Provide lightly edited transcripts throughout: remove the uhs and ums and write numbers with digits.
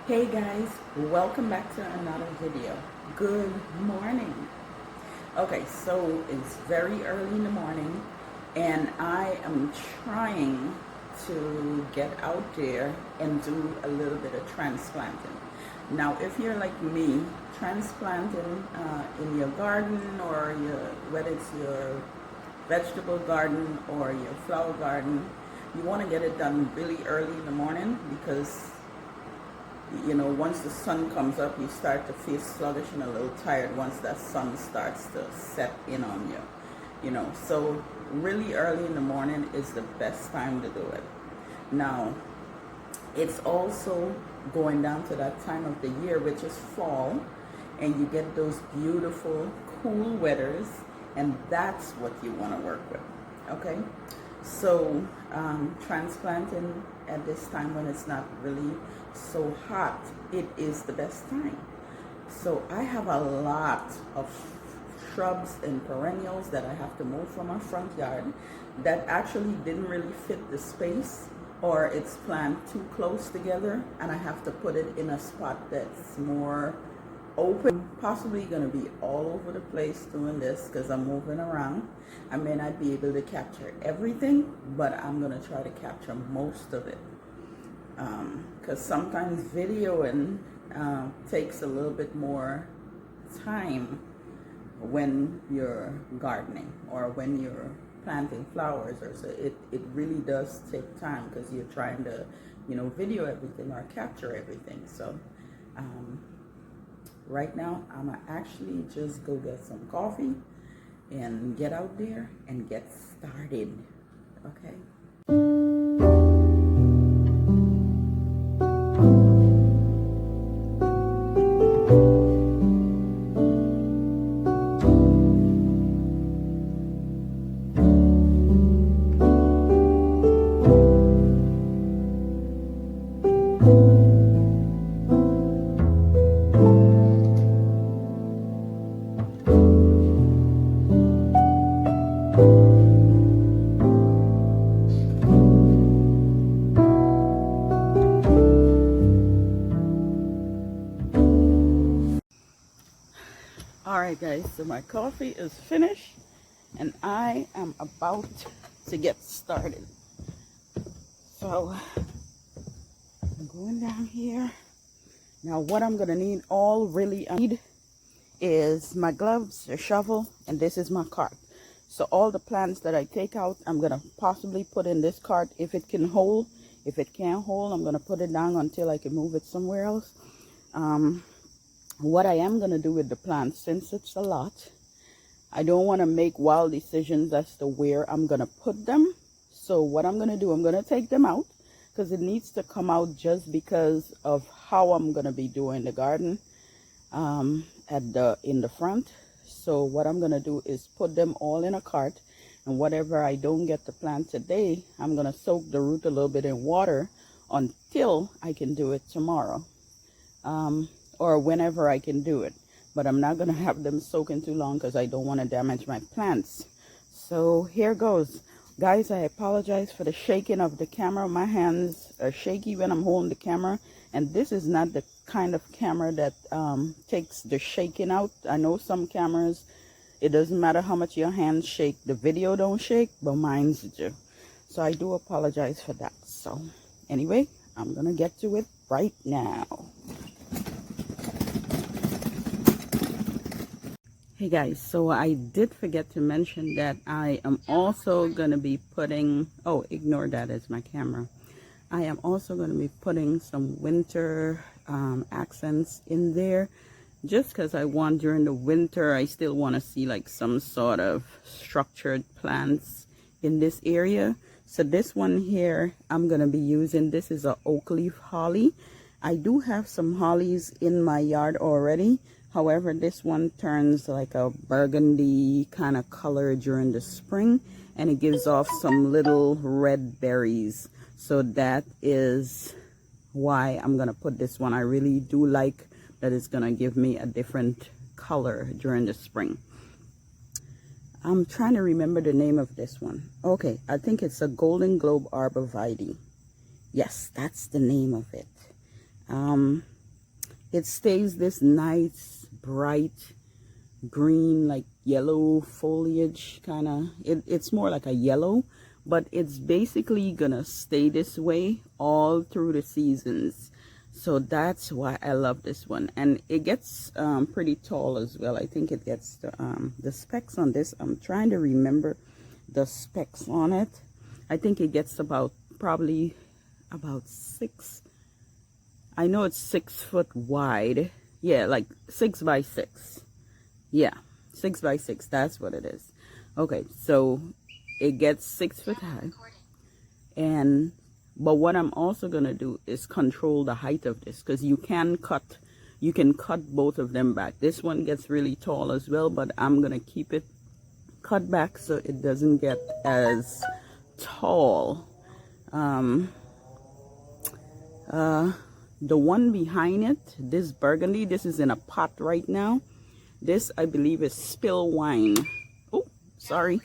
Hey guys, welcome back to another video. Good morning. Okay, so it's very early in the morning and I am trying to get out there and do a little bit of transplanting. Now, if you're like me, transplanting in your garden or whether it's your vegetable garden or your flower garden, you want to get it done really early in the morning because once the sun comes up, you start to feel sluggish and a little tired once that sun starts to set in on you. So really early in the morning is the best time to do it. Now, it's also going down to that time of the year, which is fall, and you get those beautiful, cool weathers, and that's what you want to work with, okay? So transplanting at this time when it's not really so hot, it is the best time. So I have a lot of shrubs and perennials that I have to move from my front yard that actually didn't really fit the space, or it's planted too close together, and I have to put it in a spot that's more open. Possibly going to be all over the place doing this because I'm moving around. I may not be able to capture everything, but I'm going to try to capture most of it, because sometimes videoing takes a little bit more time when you're gardening or when you're planting flowers, or so it really does take time because you're trying to video everything or capture everything. So right now I'm actually just go get some coffee and get out there and get started, okay? Alright guys, so my coffee is finished and I am about to get started. So I'm going down here. Now what I'm going to need, I need is my gloves, a shovel, and this is my cart. So all the plants that I take out, I'm going to possibly put in this cart if it can hold. If it can't hold, I'm going to put it down until I can move it somewhere else. What I am going to do with the plants, since it's a lot, I don't want to make wild decisions as to where I'm going to put them. So what I'm going to do, I'm going to take them out because it needs to come out just because of how I'm going to be doing the garden in the front. So what I'm going to do is put them all in a cart, and whatever I don't get to plant today, I'm going to soak the root a little bit in water until I can do it tomorrow. Or whenever I can do it, but I'm not going to have them soaking too long because I don't want to damage my plants. So here goes. Guys, I apologize for the shaking of the camera. My hands are shaky when I'm holding the camera, and this is not the kind of camera that takes the shaking out. I know some cameras, it doesn't matter how much your hands shake, the video don't shake, but mine's do. So I do apologize for that. So anyway, I'm going to get to it right now. Hey guys, so I did forget to mention that I am also going to be putting, oh, ignore that as my camera. I am also going to be putting some winter accents in there, just because I want during the winter, I still want to see like some sort of structured plants in this area. So this one here, I'm going to be using, this is a oak leaf holly. I do have some hollies in my yard already. However, this one turns like a burgundy kind of color during the spring, and it gives off some little red berries. So that is why I'm going to put this one. I really do like that it's going to give me a different color during the spring. I'm trying to remember the name of this one. Okay, I think it's a Golden Globe Arborvitae. Yes, that's the name of it. it stays this nice bright green, like yellow foliage kind of. It's more like a yellow, but it's basically gonna stay this way all through the seasons. So that's why I love this one. And it gets pretty tall as well. I think it gets the specs on this, I'm trying to remember the specs on it. I think it gets about probably about 6, I know it's 6 foot wide. Yeah, like 6 by 6. Yeah, 6 by 6, that's what it is. Okay, so it gets 6 foot high. And but what I'm also gonna do is control the height of this, because you can cut both of them back. This one gets really tall as well, but I'm gonna keep it cut back so it doesn't get as tall. The one behind it, this burgundy, this is in a pot right now. This, I believe, is spill wine. Oh, sorry.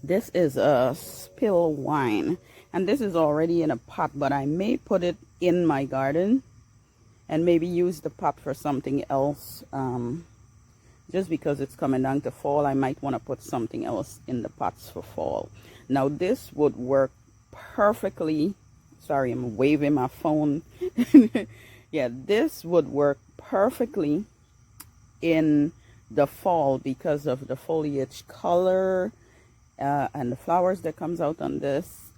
This is a spill wine, and this is already in a pot, but I may put it in my garden and maybe use the pot for something else. Just because it's coming down to fall, I might want to put something else in the pots for fall. Now this would work perfectly. Sorry, I'm waving my phone. Yeah, this would work perfectly in the fall because of the foliage color and the flowers that comes out on this.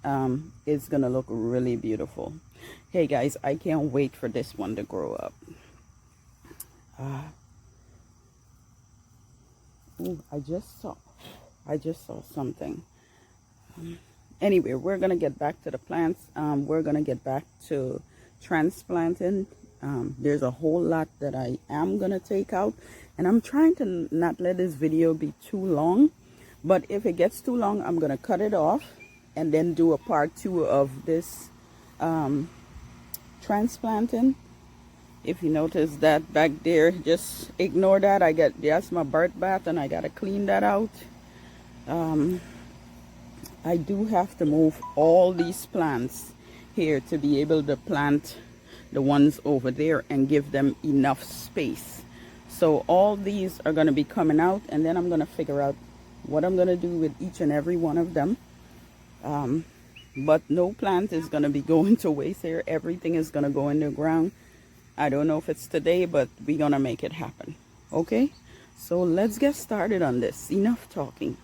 It's gonna look really beautiful. Hey guys, I can't wait for this one to grow up. Ooh, I just saw something. Anyway, we're gonna get back to the plants. We're gonna get back to transplanting. There's a whole lot that I am gonna take out, and I'm trying to not let this video be too long, but if it gets too long, I'm gonna cut it off and then do a part 2 of this transplanting. If you notice that back there, just ignore that. That's my bird bath, and I gotta clean that out. I do have to move all these plants here to be able to plant the ones over there and give them enough space. So all these are going to be coming out, and then I'm going to figure out what I'm going to do with each and every one of them. But no plant is going to be going to waste here. Everything is going to go in the ground. I don't know if it's today, but we're going to make it happen. Okay, so let's get started on this. Enough talking.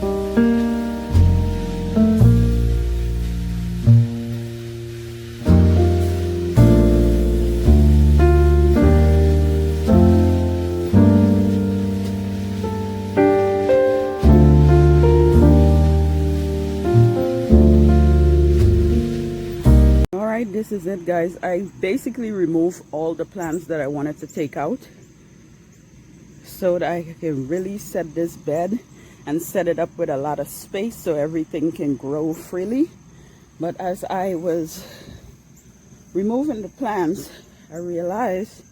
Alright, this is it, guys. I basically removed all the plants that I wanted to take out so that I can really set this bed and set it up with a lot of space so everything can grow freely. But as I was removing the plants, I realized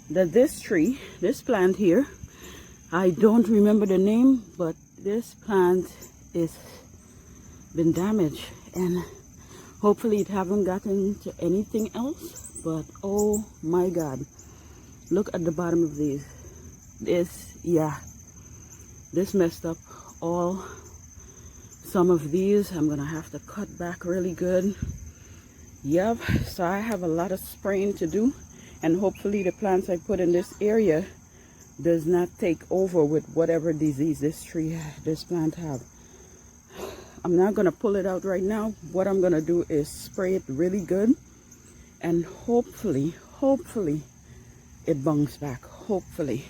that this tree, this plant here, I don't remember the name, but this plant is been damaged, and hopefully it haven't gotten into anything else. But oh my god, look at the bottom of these. This messed up some of these. I'm gonna have to cut back really good. Yep, so I have a lot of spraying to do, and hopefully the plants I put in this area does not take over with whatever disease this plant have. I'm not gonna pull it out right now. What I'm gonna do is spray it really good, and hopefully it bounces back. Hopefully.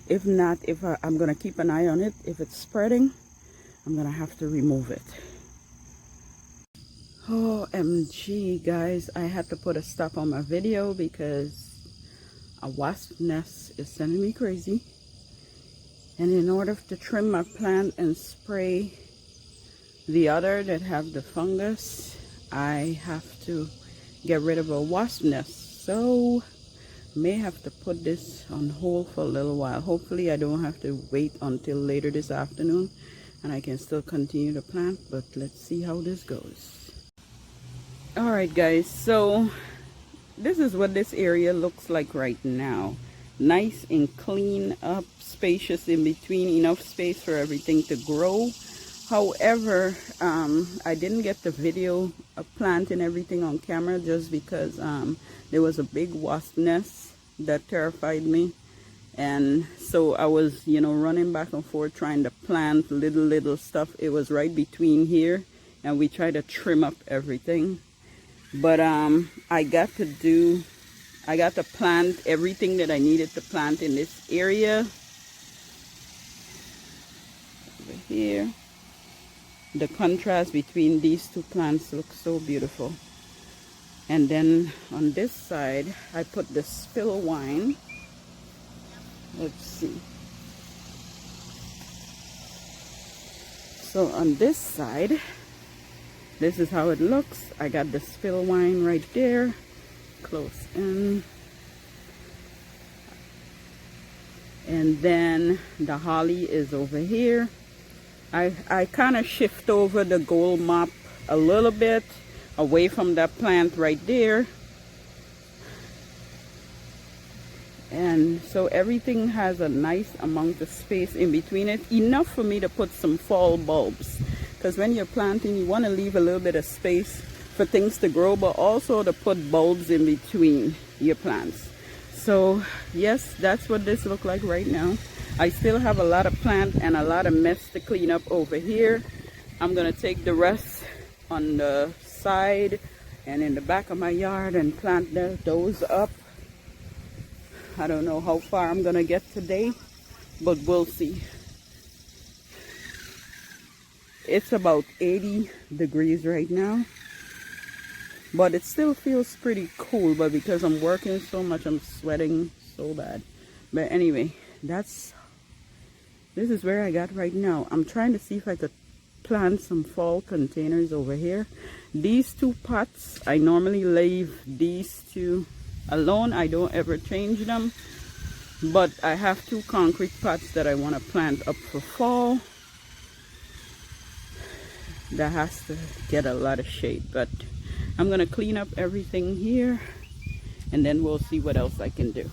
If not, I'm gonna keep an eye on it. If it's spreading, I'm gonna have to remove it. OMG, guys, I had to put a stop on my video because a wasp nest is sending me crazy. And in order to trim my plant and spray the other that have the fungus, I have to get rid of a wasp nest. So may have to put this on hold for a little while. Hopefully I don't have to wait until later this afternoon and I can still continue to plant, but let's see how this goes. Alright guys, so this is what this area looks like right now. Nice and clean up, spacious in between, enough space for everything to grow. However, I didn't get the video of planting everything on camera just because there was a big wasp nest that terrified me. And so I was, running back and forth trying to plant little stuff. It was right between here, and we tried to trim up everything. But I got to plant everything that I needed to plant in this area. Over here. The contrast between these two plants looks so beautiful. And then on this side, I put the spill wine. Let's see. So on this side, this is how it looks. I got the spill wine right there, close in. And then the holly is over here. I kind of shift over the gold mop a little bit away from that plant right there. And so everything has a nice amount of space in between it, enough for me to put some fall bulbs, because when you're planting you want to leave a little bit of space for things to grow, but also to put bulbs in between your plants. So yes, that's what this looks like right now. I still have a lot of plant and a lot of mess to clean up over here. I'm gonna take the rest on the side and in the back of my yard and plant those up. I don't know how far I'm gonna get today, but we'll see. It's about 80 degrees right now, but it still feels pretty cool. But because I'm working so much, I'm sweating so bad. But anyway, this is where I got right now. I'm trying to see if I could plant some fall containers over here. These two pots, I normally leave these two alone. I don't ever change them. But I have two concrete pots that I want to plant up for fall. That has to get a lot of shade. But I'm going to clean up everything here, and then we'll see what else I can do.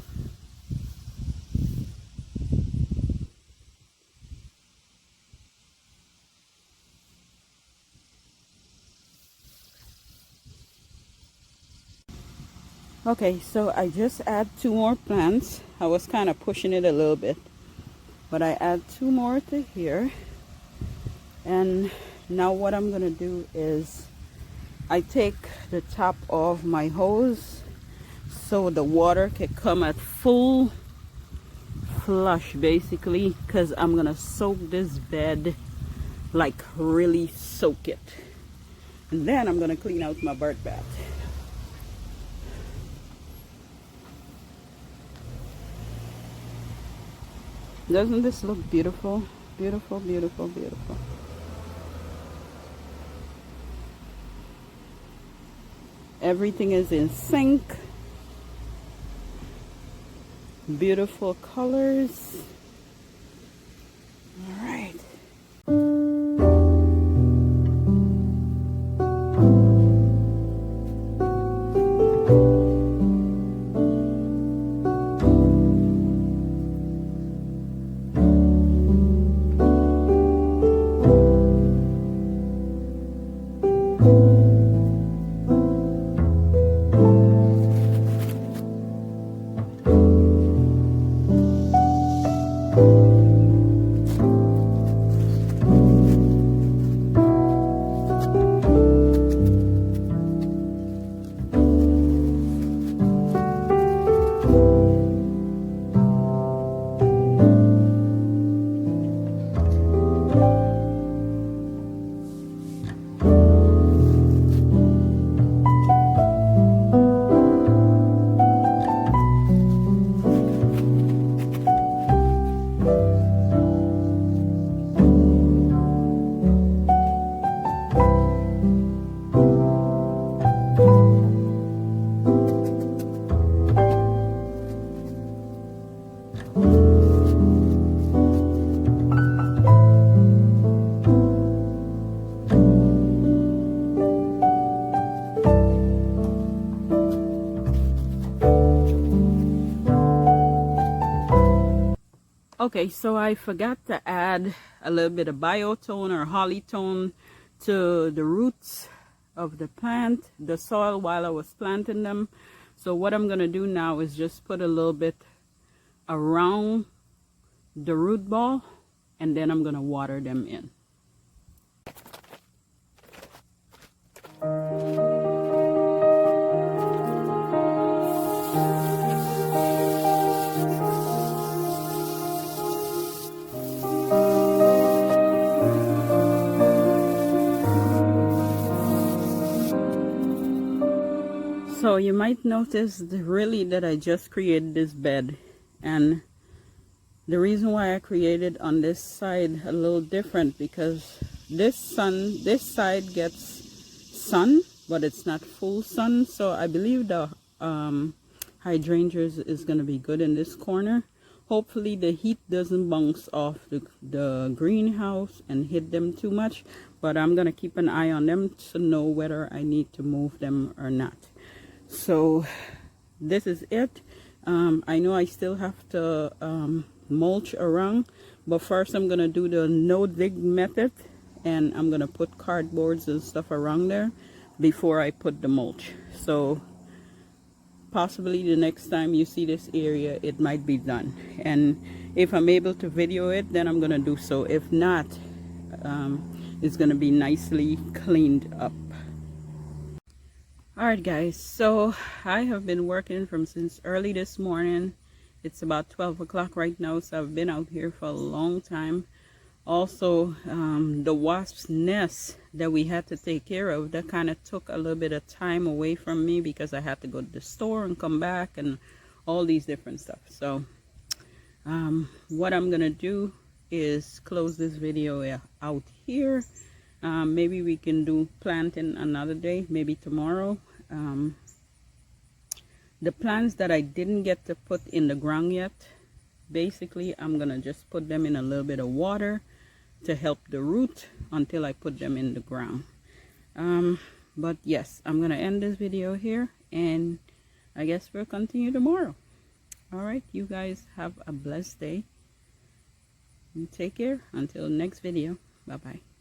Okay, so I just add 2 more plants. I was kind of pushing it a little bit, but I add 2 more to here. And now what I'm gonna do is I take the top of my hose so the water can come at full flush, basically, because I'm gonna soak this bed, like really soak it, and then I'm gonna clean out my bird bath. Doesn't this look beautiful? Beautiful, beautiful, beautiful. Everything is in sync. Beautiful colors. All right. Okay, so I forgot to add a little bit of biotone or hollytone to the roots of the plant, the soil, while I was planting them. So what I'm going to do now is just put a little bit around the root ball, and then I'm going to water them in. So you might notice really that I just created this bed, and the reason why I created on this side a little different, because this side gets sun, but it's not full sun. So I believe the hydrangeas is going to be good in this corner. Hopefully the heat doesn't bounce off the greenhouse and hit them too much, but I'm going to keep an eye on them to know whether I need to move them or not. So this is it. I know I still have to mulch around, but first I'm gonna do the no dig method, and I'm gonna put cardboards and stuff around there before I put the mulch. So possibly the next time you see this area, it might be done, and if I'm able to video it, then I'm gonna do so. If not, it's gonna be nicely cleaned up. Alright guys, so I have been working since early this morning. It's about 12 o'clock right now, so I've been out here for a long time. Also, the wasp's nest that we had to take care of, that kind of took a little bit of time away from me because I had to go to the store and come back and all these different stuff. So what I'm gonna do is close this video out here. Maybe we can do planting another day, maybe tomorrow. The plants that I didn't get to put in the ground yet, basically I'm gonna just put them in a little bit of water to help the root until I put them in the ground. But yes, I'm gonna end this video here, and I guess we'll continue tomorrow. All right, you guys have a blessed day and take care until next video. Bye bye.